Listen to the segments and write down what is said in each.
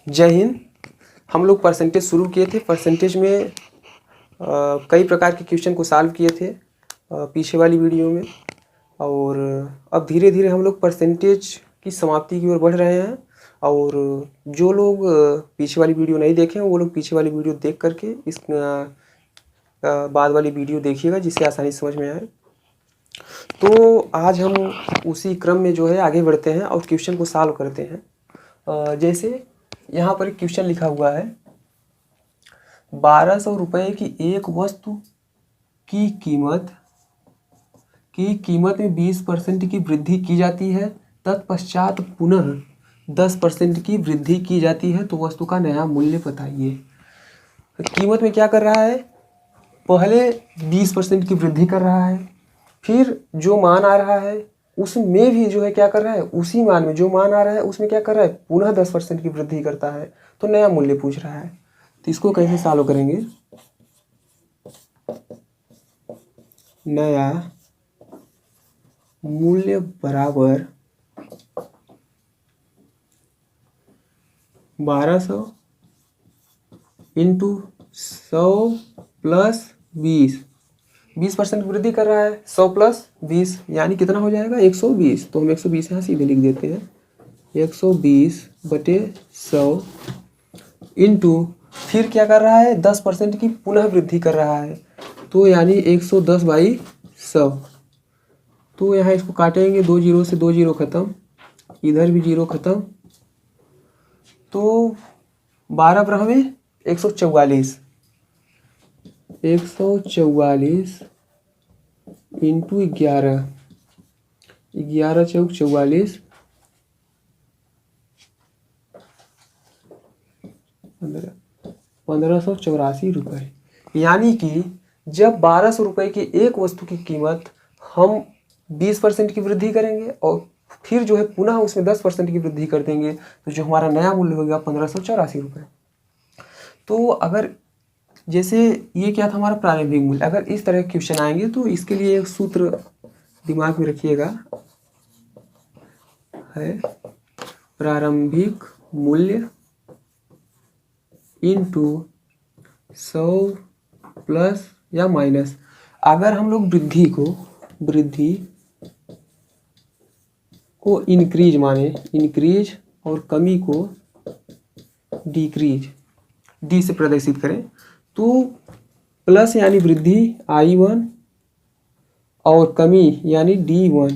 जय हिंद। हम लोग परसेंटेज शुरू किए थे। परसेंटेज में कई प्रकार के क्वेश्चन को सॉल्व किए थे पीछे वाली वीडियो में, और अब धीरे धीरे हम लोग परसेंटेज की समाप्ति की ओर बढ़ रहे हैं। और जो लोग पीछे वाली वीडियो नहीं देखे हैं वो लोग पीछे वाली वीडियो देख करके इस बाद वाली वीडियो देखिएगा, जिससे आसानी समझ में आए। तो आज हम उसी क्रम में जो है आगे बढ़ते हैं और क्वेश्चन को सॉल्व करते हैं। जैसे यहाँ पर एक क्वेश्चन लिखा हुआ है, 1200 रुपये की एक वस्तु की कीमत में 20% की वृद्धि की जाती है, तत्पश्चात पुनः 10% की वृद्धि की जाती है, तो वस्तु का नया मूल्य बताइए। कीमत में क्या कर रहा है, पहले 20% की वृद्धि कर रहा है, फिर जो मान आ रहा है उसमें भी जो है क्या कर रहा है, उसी मान में जो मान आ रहा है उसमें क्या कर रहा है, पुनः 10% की वृद्धि करता है, तो नया मूल्य पूछ रहा है। तो इसको कैसे सॉल्व करेंगे, नया मूल्य बराबर 1200 इंटू 100 प्लस 20% वृद्धि कर रहा है, 100 प्लस 20 यानी कितना हो जाएगा, 120। तो हम 120 यहाँ सीधे लिख देते हैं, 120/100 इंटू फिर क्या कर रहा है, 10% की पुनः वृद्धि कर रहा है, तो यानी 110/100। तो यहाँ इसको काटेंगे, 2 जीरो से 2 जीरो खत्म, इधर भी जीरो खत्म, तो 12 पर हमें 144 इंटू 11, 11 चौक 44, 1584 रुपये। यानी कि जब 1200 रुपये की एक वस्तु की कीमत हम 20% की वृद्धि करेंगे और फिर जो है पुनः उसमें 10% की वृद्धि कर देंगे, तो जो हमारा नया मूल्य होगा 1584 रुपये। तो अगर जैसे ये क्या था हमारा प्रारंभिक मूल्य, अगर इस तरह के क्वेश्चन आएंगे तो इसके लिए एक सूत्र दिमाग में रखिएगा, है प्रारंभिक मूल्य इंटू 100 प्लस या माइनस। अगर हम लोग वृद्धि को इंक्रीज माने, इंक्रीज, और कमी को डिक्रीज, डी से प्रदर्शित करें, तो प्लस यानी वृद्धि I1 और कमी यानी D1।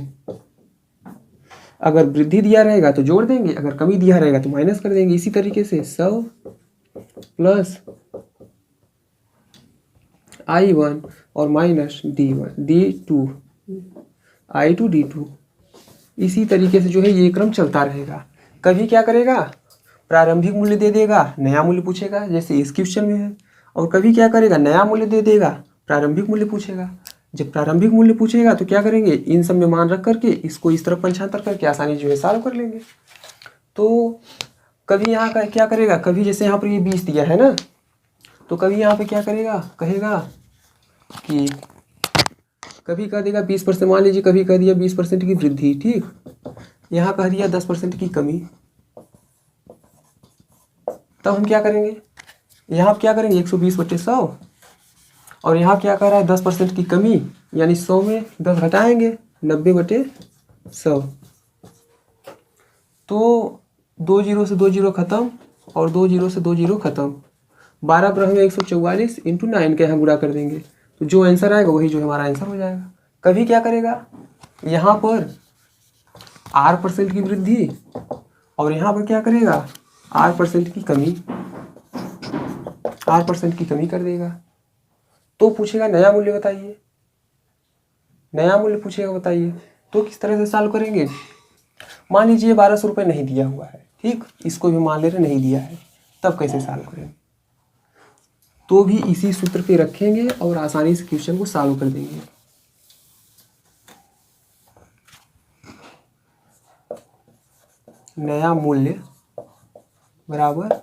अगर वृद्धि दिया रहेगा तो जोड़ देंगे, अगर कमी दिया रहेगा तो माइनस कर देंगे। इसी तरीके से 100 प्लस I1 और माइनस D2 I2 D2। इसी तरीके से जो है ये क्रम चलता रहेगा। कभी क्या करेगा, प्रारंभिक मूल्य दे देगा, नया मूल्य पूछेगा, जैसे इस क्वेश्चन में है, और कभी क्या करेगा, नया मूल्य दे देगा, प्रारंभिक मूल्य पूछेगा। जब प्रारंभिक मूल्य पूछेगा तो क्या करेंगे, इन सब में मान रख करके इसको इस तरफ पंचांतर करके आसानी जो है सॉल्व कर लेंगे। तो कभी यहाँ का क्या करेगा, कभी जैसे यहाँ पर ये 20 दिया है ना, तो कभी यहाँ पे क्या करेगा, कहेगा कि कभी कह देगा 20%, मान लीजिए कभी कह दिया 20% की वृद्धि, ठीक, यहाँ कह दिया 10% की कमी, तब हम क्या करेंगे, यहाँ क्या करेंगे 120/100, और यहाँ क्या कह रहा है 10% की कमी, यानी 100 में 10 घटाएंगे, 90/100। तो 2 जीरो से 2 जीरो खत्म और 2 जीरो से 2 जीरो खत्म, 12 पर हमें 144 इंटू 9 के यहाँ गुणा कर देंगे, तो जो आंसर आएगा वही जो हमारा आंसर हो जाएगा। कभी क्या करेगा, यहाँ पर R% की वृद्धि और यहाँ पर क्या करेगा, R% की कमी, R% की कमी कर देगा। तो पूछेगा नया मूल्य बताइए, नया मूल्य पूछेगा बताइए। तो किस तरह से सॉल्व करेंगे, मान लीजिए 1200 रुपये नहीं दिया हुआ है, ठीक, इसको भी मान ले रहे नहीं दिया है, तब कैसे सॉल्व करेंगे, तो भी इसी सूत्र पे रखेंगे और आसानी से क्वेश्चन को सॉल्व कर देंगे। नया मूल्य बराबर,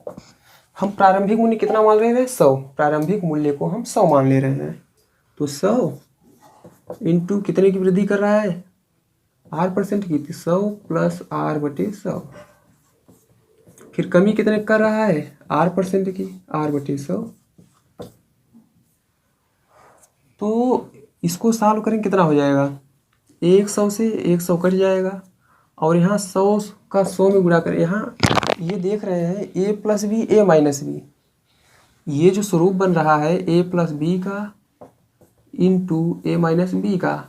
हम प्रारंभिक मूल्य कितना मान रहे हैं, 100, प्रारंभिक मूल्य को हम 100 मान ले रहे हैं, तो 100 इंटू कितने की वृद्धि कर रहा है, R% की, 100 प्लस R/100 फिर कमी कितने कर रहा है, R% की, R/100। तो इसको सॉल्व करेंगे कितना हो जाएगा, 100 से 100 कट जाएगा और यहाँ 100 का 100 में गुणा करें। यहाँ ये देख रहे हैं A+B A-B, ये जो स्वरूप बन रहा है A+B का इंटू A-B का,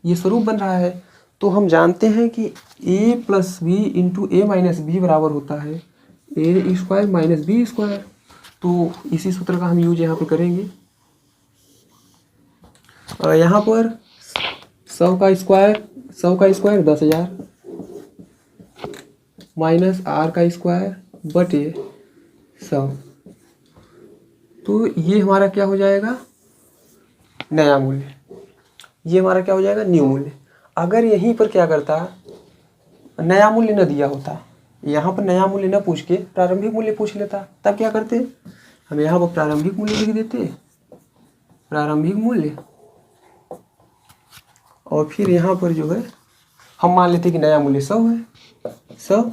ये स्वरूप बन रहा है। तो हम जानते हैं कि A+B इंटू A-B बराबर होता है A² - B²। तो इसी सूत्र का हम यूज यहाँ पे करेंगे। यहाँ पर 100 का स्क्वायर 10,000 माइनस R² बटे 100। तो ये हमारा क्या हो जाएगा, नया मूल्य। ये हमारा क्या हो जाएगा, न्यू मूल्य। अगर यहीं पर क्या करता, नया मूल्य न दिया होता, यहाँ पर नया मूल्य न पूछ के प्रारंभिक मूल्य पूछ लेता, तब क्या करते, हम यहाँ पर प्रारंभिक मूल्य लिख देते, प्रारंभिक मूल्य, और फिर यहाँ पर जो है हम मान लेते कि नया मूल्य 100 है, 100।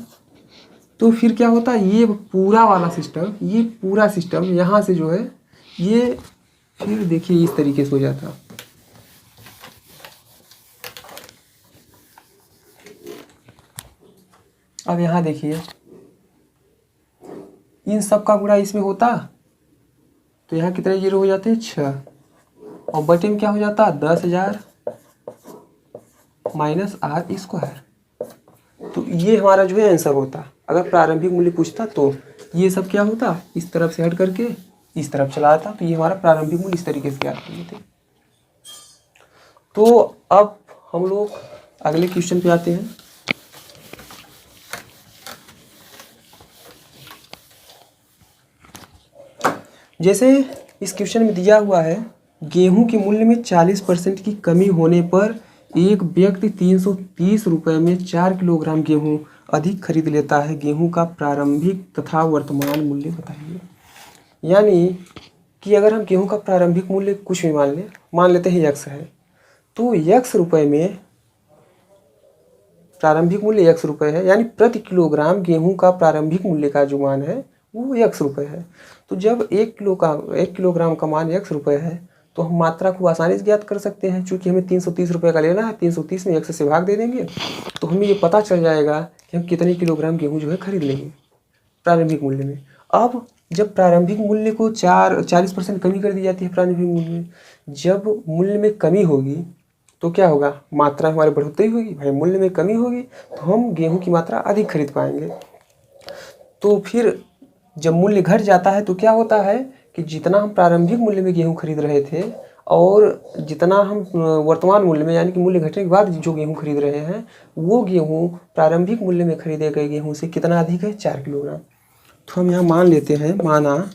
तो फिर क्या होता, ये पूरा वाला सिस्टम, ये पूरा सिस्टम यहाँ से जो है ये फिर देखिए इस तरीके से हो जाता। अब यहाँ देखिए इन सब का गुणा इसमें होता तो यहाँ कितने जीरो हो जाते हैं, 6, और बटे में क्या हो जाता, 10,000 माइनस R²। तो ये हमारा जो है आंसर होता। अगर प्रारंभिक मूल्य पूछता तो ये सब क्या होता, इस तरफ से हट करके इस तरफ चला आता, तो ये हमारा प्रारंभिक मूल्य इस तरीके से ज्ञात कर लेते। तो अब हम लोग अगले क्वेश्चन पे आते हैं। जैसे इस क्वेश्चन में दिया हुआ है, गेहूं के मूल्य में 40% की कमी होने पर एक व्यक्ति 330 रुपये में 4 किलोग्राम गेहूं अधिक खरीद लेता है। गेहूं का प्रारंभिक तथा वर्तमान मूल्य बताइए। यानी कि अगर हम गेहूं का प्रारंभिक मूल्य कुछ भी मान लेते हैं x है, तो x रुपये में प्रारंभिक मूल्य x रुपये है, यानी प्रति किलोग्राम गेहूं का प्रारंभिक मूल्य का जो मान है वो x रुपये है। तो जब 1 किलोग्राम का मान x रुपये है तो हम मात्रा को आसानी से ज्ञात कर सकते हैं। चूँकि हमें 330 रुपये का लेना है, 330 में 1 से भाग दे देंगे तो हमें ये पता चल जाएगा कि हम कितने किलोग्राम गेहूँ जो है खरीद लेंगे प्रारंभिक मूल्य में। अब जब प्रारंभिक मूल्य को 40% कमी कर दी जाती है प्रारंभिक मूल्य में, जब मूल्य में कमी होगी तो क्या होगा, मात्रा हमारी बढ़ोतरी होगी। भाई मूल्य में कमी होगी तो हम गेहूं की मात्रा अधिक खरीद पाएंगे। तो फिर जब मूल्य घट जाता है तो क्या होता है कि जितना हम प्रारंभिक मूल्य में गेहूं खरीद रहे थे और जितना हम वर्तमान मूल्य में, यानी कि मूल्य घटने के बाद जो गेहूं खरीद रहे हैं, वो गेहूं प्रारंभिक मूल्य में खरीदे गए गेहूं से कितना अधिक है, 4 किलोग्राम। तो हम यहाँ मान लेते हैं, माना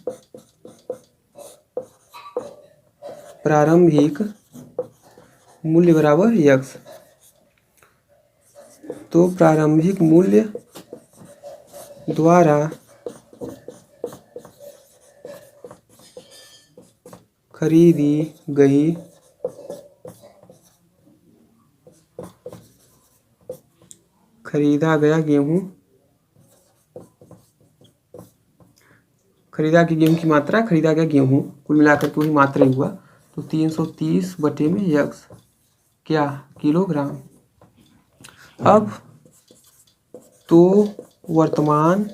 प्रारंभिक मूल्य बराबर x। तो प्रारंभिक मूल्य द्वारा खरीदा गया गेहूं, खरीदा की गेहूं कुल मिलाकर के वही मात्रा हुआ। तो 330 बटे में x क्या, किलोग्राम। अब तो वर्तमान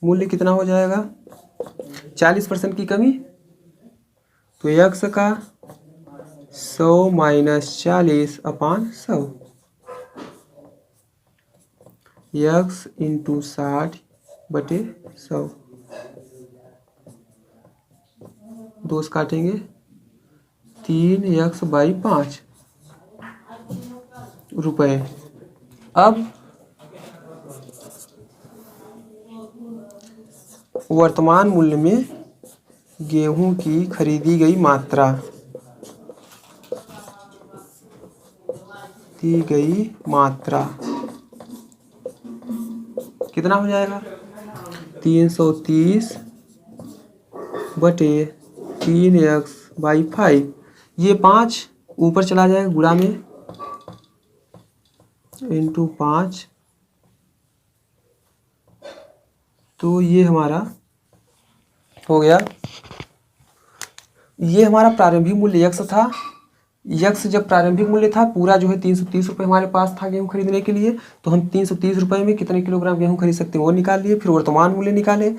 मूल्य कितना हो जाएगा, 40% की कमी, तो x का 100 माइनस 40/100, x इंटू 60 बटे 100, 2 से काटेंगे, 3x/5 रुपये। अब वर्तमान मूल्य में गेहूं की खरीदी गई मात्रा, कितना हो जाएगा, 330 बटे 3x/5। ये 5 ऊपर चला जाएगा गुणा में, इंटू 5 तो ये हमारा हो गया, ये हमारा प्रारंभिक मूल्य यक्स था। यक्स जब प्रारंभिक मूल्य था पूरा जो है 330 रुपये हमारे पास था गेहूँ खरीदने के लिए, तो हम 330 रुपये में कितने किलोग्राम गेहूँ खरीद सकते हैं वो निकाल लिए। फिर वर्तमान मूल्य निकाले,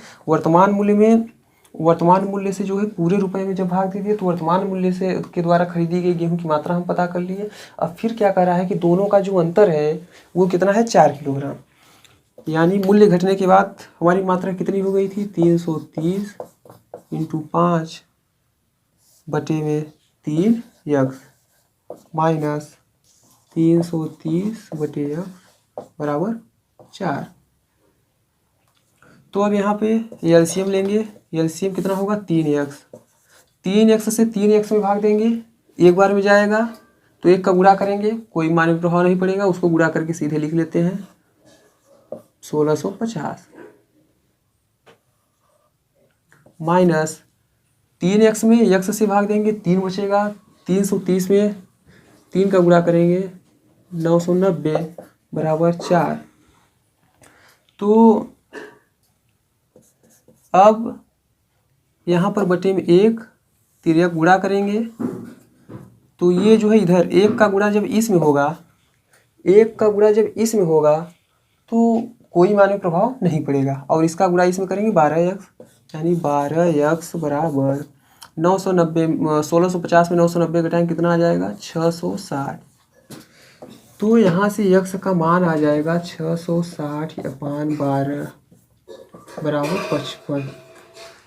वर्तमान मूल्य से जो है पूरे रुपए में जब भाग दे दिए तो वर्तमान मूल्य से के द्वारा खरीदी गई गेहूँ की मात्रा हम पता कर लिए। अब फिर क्या कर रहा है कि दोनों का जो अंतर है वो कितना है, 4 किलोग्राम। यानी मूल्य घटने के बाद हमारी मात्रा कितनी हो गई थी, 330 इंटू 5 बटे में 3 यक्स माइनस 330 बटे यक्स बराबर 4। तो अब यहाँ पे एलसीएम लेंगे, एलसीएम कितना होगा, 3x। 3x से 3x में भाग देंगे, एक बार में जाएगा तो एक का गुणा करेंगे, कोई मानवीय प्रभाव नहीं पड़ेगा, उसको गुणा करके सीधे लिख लेते हैं 1650 माइनस 3x में x से भाग देंगे, 3 बचेगा, 330 में 3 का गुणा करेंगे 990 बराबर 4। तो अब यहाँ पर बटे में 1 तिर्यक गुणा करेंगे, तो ये जो है इधर 1 का गुणा जब इसमें होगा, 1 का गुणा जब इसमें होगा तो कोई मानवीय प्रभाव नहीं पड़ेगा, और इसका गुणा इसमें करेंगे 12x, यानी 12x बराबर 990, 1650 में 990 घटाएंगे कितना आ जाएगा, 660। तो यहाँ से x का मान आ जाएगा 660/12 बराबर 55।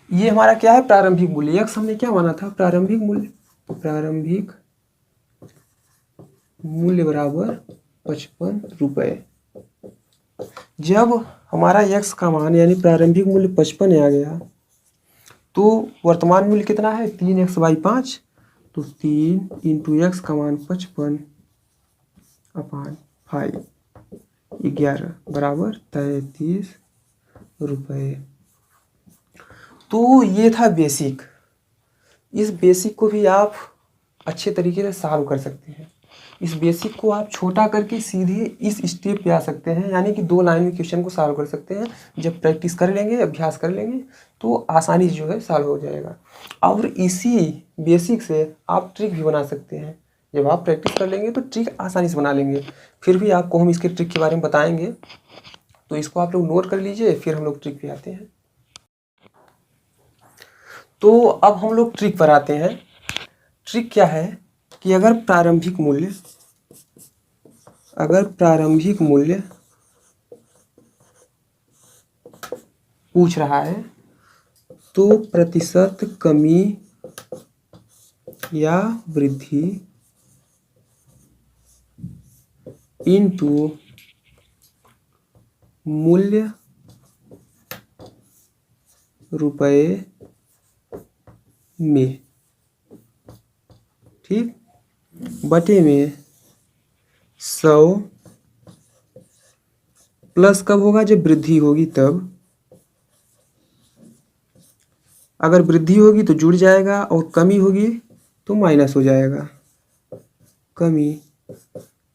ये हमारा क्या है, प्रारंभिक मूल्य। x हमने क्या माना था, प्रारंभिक मूल्य। प्रारंभिक मूल्य बराबर 55 रुपये। जब हमारा x का मान यानी प्रारंभिक मूल्य 55 आ गया तो वर्तमान मूल्य कितना है, 3x/5, तो 3 इंटू एक्स का मान 55/5 11 बराबर 33 रुपये। तो ये था बेसिक। इस बेसिक को भी आप अच्छे तरीके से सॉल्व कर सकते हैं। इस बेसिक को आप छोटा करके सीधे इस स्टेप पे आ सकते हैं, यानी कि 2 लाइन में क्वेश्चन को सॉल्व कर सकते हैं। जब प्रैक्टिस कर लेंगे, अभ्यास कर लेंगे तो आसानी से जो है सॉल्व हो जाएगा। और इसी बेसिक से आप ट्रिक भी बना सकते हैं। जब आप प्रैक्टिस कर लेंगे तो ट्रिक आसानी से बना लेंगे। फिर भी आपको हम इसके ट्रिक के बारे में बताएंगे, तो इसको आप लोग नोट कर लीजिए, फिर हम लोग ट्रिक पे आते हैं। तो अब हम लोग ट्रिक पर आते हैं। ट्रिक क्या है कि अगर प्रारंभिक मूल्य पूछ रहा है तो प्रतिशत कमी या वृद्धि इनटू मूल्य रुपए में, ठीक, बटे में 100 प्लस कब होगा, जब वृद्धि होगी तब। अगर वृद्धि होगी तो जुड़ जाएगा और कमी होगी तो माइनस हो जाएगा। कमी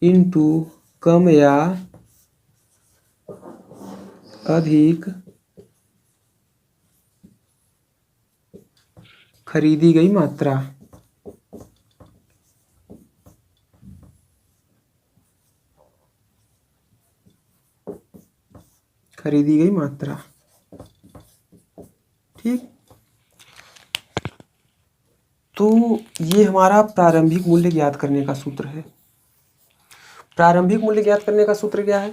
इनटू कम या अधिक खरीदी गई मात्रा। खरीदी गई मात्रा, ठीक। तो ये हमारा प्रारंभिक मूल्य ज्ञात करने का सूत्र है। प्रारंभिक मूल्य ज्ञात करने का सूत्र क्या है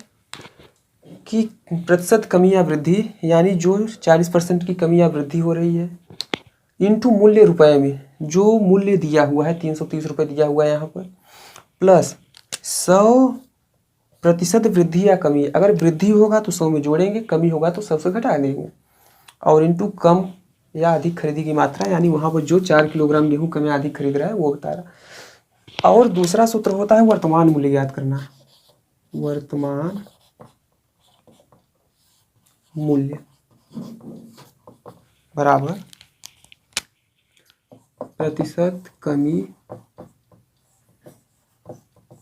कि प्रतिशत कमी या वृद्धि, यानी जो 40% की कमी या वृद्धि हो रही है, इनटू मूल्य रुपए में, जो मूल्य दिया हुआ है 330 रुपये दिया हुआ है यहाँ पर, प्लस 100% वृद्धि या कमी। अगर वृद्धि होगा तो 100 में जोड़ेंगे, कमी होगा तो 100 से घटा देंगे, और इनटू कम या अधिक खरीदी की मात्रा, यानी वहाँ पर जो 4 किलोग्राम गेहूँ कम या अधिक खरीद रहा है वो बता रहा। और दूसरा सूत्र होता है वर्तमान मूल्य ज्ञात करना। वर्तमान मूल्य बराबर प्रतिशत कमी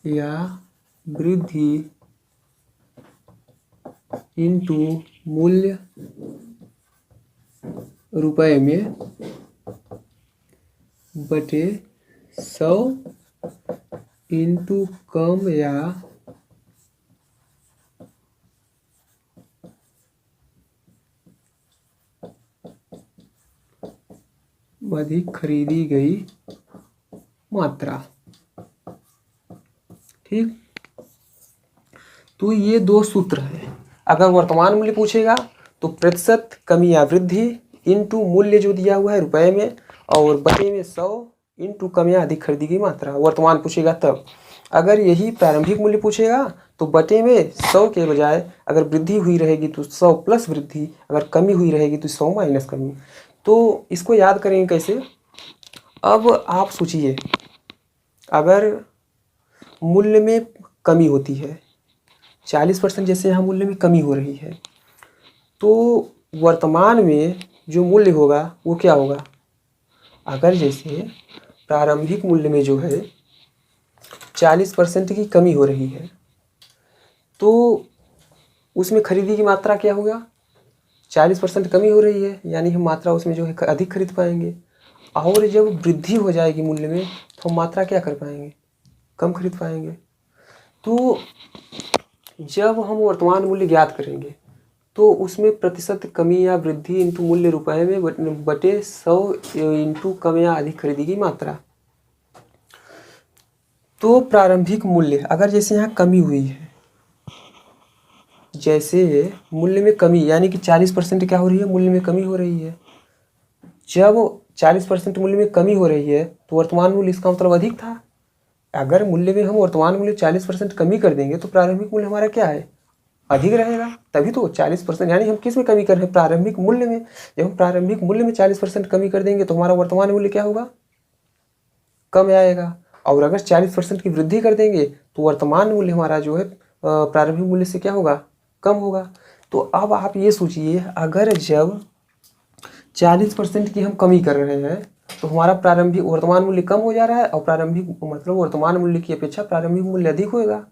या वृद्धि इनटू मूल्य रुपए में बटे 100 इंटू कम या अधिक खरीदी गई मात्रा। ठीक, तो ये दो सूत्र हैं। अगर वर्तमान मूल्य पूछेगा तो प्रतिशत कमी या वृद्धि इंटू मूल्य जो दिया हुआ है रुपए में और बटे में 100 इंटू कम या अधिक खरीदी गई मात्रा, वर्तमान पूछेगा तब। अगर यही प्रारंभिक मूल्य पूछेगा तो बटे में 100 के बजाय अगर वृद्धि हुई रहेगी तो 100 प्लस वृद्धि, अगर कमी हुई रहेगी तो 100 माइनस कमी। तो इसको याद करेंगे कैसे? अब आप सोचिए, अगर मूल्य में कमी होती है 40%, जैसे यहाँ मूल्य में कमी हो रही है, तो वर्तमान में जो मूल्य होगा वो क्या होगा? अगर जैसे प्रारंभिक मूल्य में जो है 40% की कमी हो रही है तो उसमें खरीदी की मात्रा क्या होगा? 40% कमी हो रही है यानी हम मात्रा उसमें जो है अधिक खरीद पाएंगे, और जब वृद्धि हो जाएगी मूल्य में तो हम मात्रा क्या कर पाएंगे? कम खरीद पाएंगे। तो जब हम वर्तमान मूल्य ज्ञात करेंगे तो उसमें प्रतिशत कमी या वृद्धि इंटू मूल्य रुपए में बटे 100 इंटू कम या अधिक खरीदी की मात्रा। तो प्रारंभिक मूल्य अगर जैसे यहाँ कमी हुई है, जैसे मूल्य में कमी यानी कि 40% क्या हो रही है? मूल्य में कमी हो रही है। जब 40% मूल्य में कमी हो रही है तो वर्तमान मूल्य इसका मतलब अधिक था। अगर मूल्य में हम वर्तमान मूल्य 40% कमी कर देंगे तो प्रारंभिक मूल्य हमारा क्या है? अधिक रहेगा। तभी तो 40%, यानी हम किस में कमी कर रहे हैं? प्रारंभिक मूल्य में। जब हम प्रारंभिक मूल्य में 40% कमी कर देंगे तो हमारा वर्तमान मूल्य क्या होगा? कम आएगा। और अगर 40% की वृद्धि कर देंगे तो वर्तमान मूल्य हमारा जो है प्रारंभिक मूल्य से क्या होगा? कम होगा। तो अब आप ये सोचिए, अगर जब 40% की हम कमी कर रहे हैं तो हमारा प्रारंभिक वर्तमान मूल्य कम हो जा रहा है और प्रारंभिक मतलब वर्तमान मूल्य की अपेक्षा प्रारंभिक मूल्य अधिक होगा।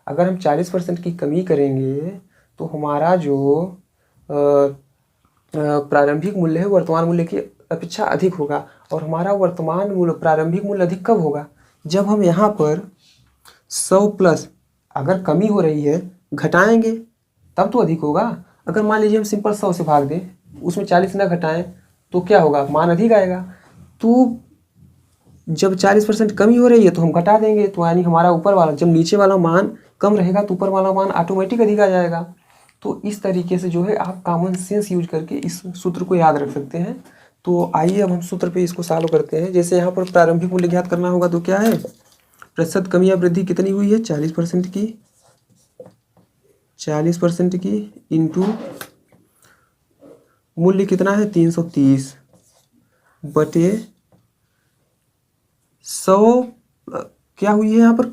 अगर हम 40% की कमी करेंगे तो हमारा जो प्रारंभिक मूल्य है वर्तमान मूल्य की अपेक्षा अधिक होगा, और हमारा वर्तमान मूल्य प्रारंभिक मूल्य अधिक कब होगा? जब हम यहाँ पर 100 प्लस अगर कमी हो रही है घटाएंगे तब तो अधिक होगा। अगर मान लीजिए हम सिंपल 100 से भाग दें, उसमें 40 ना घटाएं तो क्या होगा? मान अधिक आएगा। तो जब 40% कमी हो रही है तो हम घटा देंगे, तो यानी हमारा ऊपर वाला, जब नीचे वाला मान कम रहेगा तो ऊपर वाला मान ऑटोमेटिक अधिक आ जाएगा। तो इस तरीके से जो है आप कॉमन सेंस यूज करके इस सूत्र को याद रख सकते हैं। तो आइए अब हम सूत्र पे इसको सॉल्व करते हैं। जैसे यहाँ पर प्रारंभिक मूल्य ज्ञात करना होगा तो क्या है? प्रतिशत कमी या वृद्धि कितनी हुई है? 40% की, 40% की इंटू मूल्य कितना है? 330 बटे 100 क्या हुई है यहाँ पर?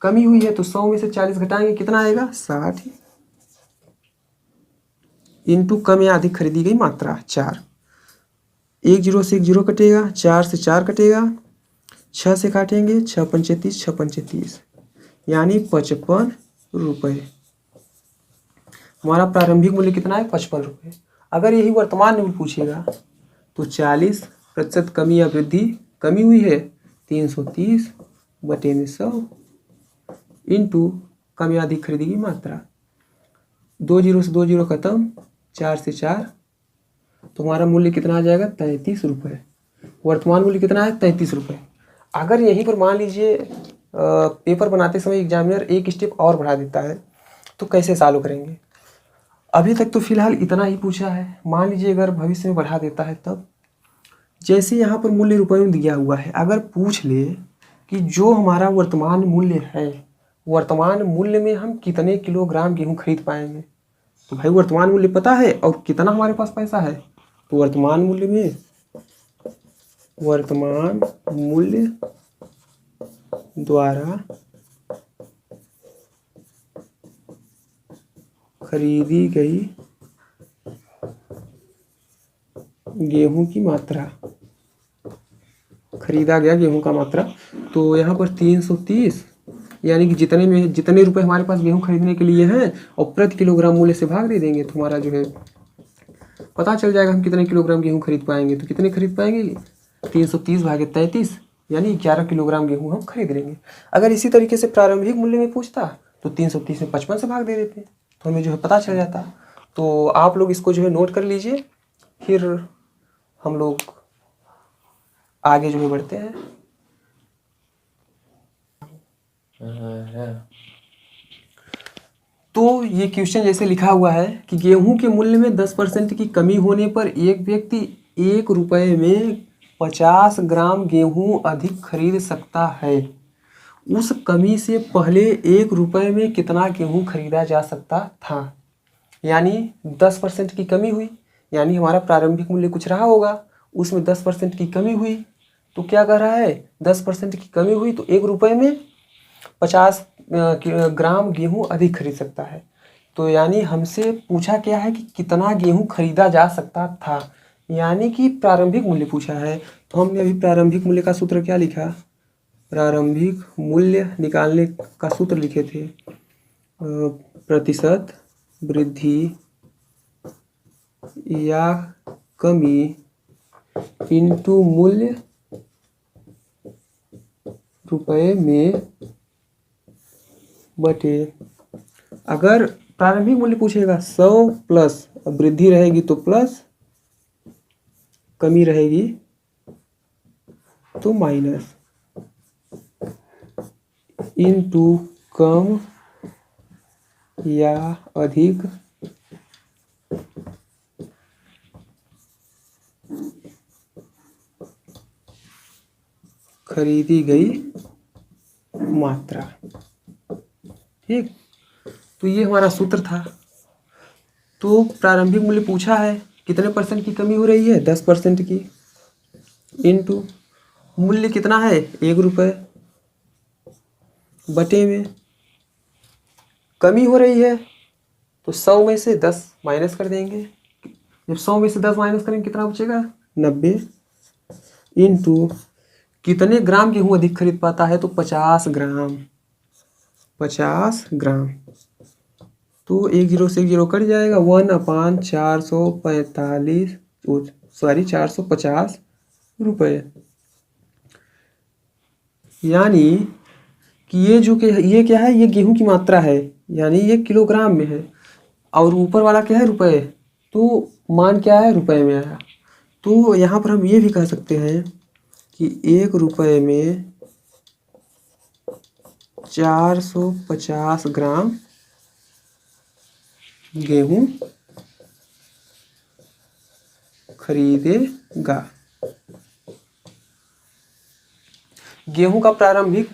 कमी हुई है तो 100 में से 40 घटाएंगे कितना आएगा? 60 इंटू कम या अधिक खरीदी गई मात्रा 4। 1 0 से 1 0 कटेगा, 4 से 4 कटेगा, 6 से काटेंगे 6 पंचे 30, 6 पंचे 30 यानी 55 रुपये। हमारा प्रारंभिक मूल्य कितना है? 55 रुपये। अगर यही वर्तमान मूल्य पूछेगा तो 40% कमी या वृद्धि, कमी हुई है 330 बटे में 100 इंटू कम या अधिक खरीदी की मात्रा। 2 0 से 2 0 खत्म, 4 से 4, तो हमारा मूल्य कितना आ जाएगा? 33 रुपये। वर्तमान मूल्य कितना है? 33 रुपये। अगर यहीं पर मान लीजिए पेपर बनाते समय एग्जामिनर एक स्टेप और बढ़ा देता है तो कैसे सॉल्व करेंगे? अभी तक तो फिलहाल इतना ही पूछा है, मान लीजिए अगर भविष्य में बढ़ा देता है तब। जैसे यहाँ पर मूल्य रुपये में दिया हुआ है, अगर पूछ ले कि जो हमारा वर्तमान मूल्य है, वर्तमान मूल्य में हम कितने किलोग्राम गेहूँ खरीद पाएंगे, तो भाई वर्तमान मूल्य पता है और कितना हमारे पास पैसा है, तो वर्तमान मूल्य में वर्तमान मूल्य द्वारा खरीदी गई गेहूं की मात्रा, खरीदा गया गेहूं का मात्रा, तो यहाँ पर 330 यानी कि जितने रुपए हमारे पास गेहूं खरीदने के लिए हैं और प्रति किलोग्राम मूल्य से भाग दे देंगे तो हमारा जो है पता चल जाएगा हम कितने किलोग्राम गेहूँ खरीद पाएंगे। तो कितने खरीद पाएंगे, 330 भागे 33 यानी 11 किलोग्राम गेहूँ हम खरीद लेंगे। अगर इसी तरीके से प्रारंभिक मूल्य में पूछता तो 330 में 55 से भाग दे देते तो हमें जो है पता चल जाता। तो आप लोग इसको जो है नोट कर लीजिए, फिर हम लोग आगे जो है बढ़ते हैं। तो ये क्वेश्चन जैसे लिखा हुआ है कि गेहूं के मूल्य में 10% की कमी होने पर एक व्यक्ति 1 रुपये में 50 ग्राम गेहूं अधिक खरीद सकता है। उस कमी से पहले 1 रुपये में कितना गेहूं खरीदा जा सकता था। यानी 10% की कमी हुई, यानी हमारा प्रारंभिक मूल्य कुछ रहा होगा, उसमें 10% की कमी हुई। तो क्या कह रहा है, 10% की कमी हुई तो 1 रुपये में 50 ग्राम गेहूं अधिक खरीद सकता है। तो यानी हमसे पूछा क्या है कि कितना गेहूं खरीदा जा सकता था, यानी कि प्रारंभिक मूल्य पूछा है। तो हमने अभी प्रारंभिक मूल्य का सूत्र क्या लिखा, प्रारंभिक मूल्य निकालने का सूत्र लिखे थे, प्रतिशत वृद्धि या कमी इनटू मूल्य रुपए में बटे, अगर प्रारंभिक मूल्य पूछेगा 100 प्लस वृद्धि रहेगी तो प्लस, कमी रहेगी तो माइनस, इनटू कम या अधिक खरीदी गई मात्रा। ठीक, तो ये हमारा सूत्र था। तो प्रारंभिक मूल्य पूछा है कितने परसेंट की कमी हो रही है, 10% की, इनटू मूल्य कितना है 1 रुपये, बटे में कमी हो रही है तो 100 में से 10 माइनस कर देंगे। जब 100 में से 10 माइनस करेंगे कितना बचेगा 90, इनटू कितने ग्राम गेहूं अधिक खरीद पाता है तो 50 ग्राम, 50 ग्राम। तो 1 0 से 1 0 कट जाएगा, 1/445 450 रुपये। यानी कि ये क्या है, ये गेहूं की मात्रा है, यानी ये किलोग्राम में है, और ऊपर वाला क्या है रुपये, तो मान क्या है रुपये में आया। तो यहाँ पर हम ये भी कह सकते हैं कि 1 रुपये में 450 ग्राम गेहूं खरीदेगा। गेहूं का प्रारंभिक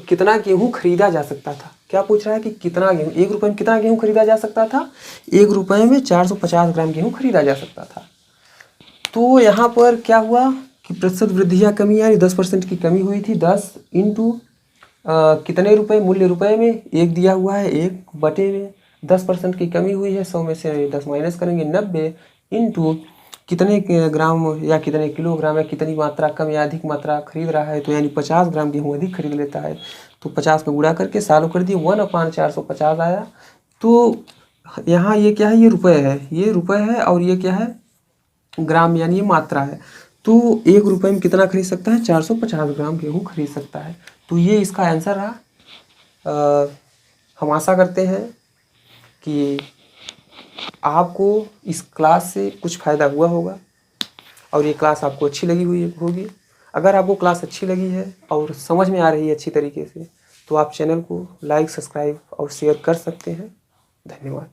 कितना गेहूं खरीदा जा सकता था, क्या पूछ रहा है कि कितना गेहूं, 1 रुपये में कितना गेहूं खरीदा जा सकता था, 1 रुपये में 450 ग्राम गेहूं खरीदा जा सकता था। तो यहाँ पर क्या हुआ कि प्रतिशत वृद्धि या कमी, यानी 10% की कमी हुई थी, 10 इंटू कितने रुपए, मूल्य रुपए में 1 दिया हुआ है, 1 बटे में 10% की कमी हुई है, 100 में से 10 माइनस करेंगे 90, इंटू कितने ग्राम या कितने किलोग्राम या कितनी मात्रा कम या अधिक मात्रा खरीद रहा है, तो यानी 50 ग्राम गेहूँ अधिक खरीद लेता है। तो 50 को गुणा करके सालों कर दिए, 1/450 आया। तो यहाँ ये क्या है, ये रुपये है, ये रुपये है, और ये क्या है ग्राम, यानी ये मात्रा है। तो 1 रुपये में कितना खरीद सकता है, 450 ग्राम गेहूँ खरीद सकता है। तो ये इसका आंसर रहा। हम आशा करते हैं कि आपको इस क्लास से कुछ फ़ायदा हुआ होगा और ये क्लास आपको अच्छी लगी हुई होगी। अगर आपको क्लास अच्छी लगी है और समझ में आ रही है अच्छी तरीके से, तो आप चैनल को लाइक, सब्सक्राइब और शेयर कर सकते हैं। धन्यवाद।